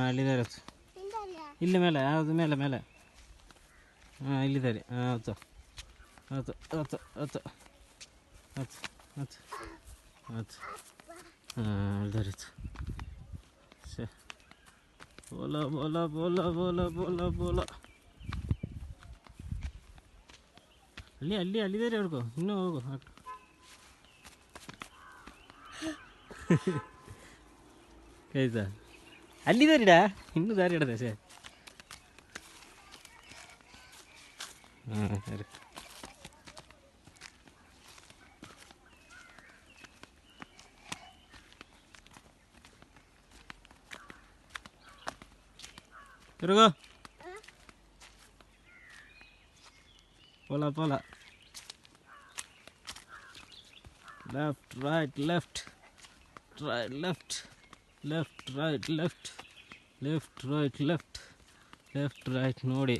ಅಲ್ಲಿದ್ದಾರೆ ಇಲ್ಲಿ ಮೇಲೆ ಅದು ಮೇಲೆ ಮೇಲೆ ಹಾಂ ಇಲ್ಲಿದ್ದಾರೆ ಆಯ್ತು ಆಯ್ತು ಆಯ್ತು ಆಯ್ತು ಆಯ್ತು ಆಯ್ತು ಆಯ್ತು ಹಾಂ ಇದ್ದಾರೆ ಸೇ ಬೋಲ ಬೋಲ ಬೋಲ ಬೋಲ ಬೋಲ ಬೋಲ ಅಲ್ಲಿದ್ದಾರೆ ಹುಡುಗು ಇನ್ನೂ ಹೋಗು ಆಯ್ತಾ ಅಲ್ಲಿದ್ದಾರಿಡಾ ಇನ್ನೂ ದಾರಿ ಹಿಡ್ದೆ ಸೇ ಹಾಂ ಸರಿ ತಿರುಗು ಪೋಲ ಪೋಲ left right left right left left right left left right left left right ನೋಡಿ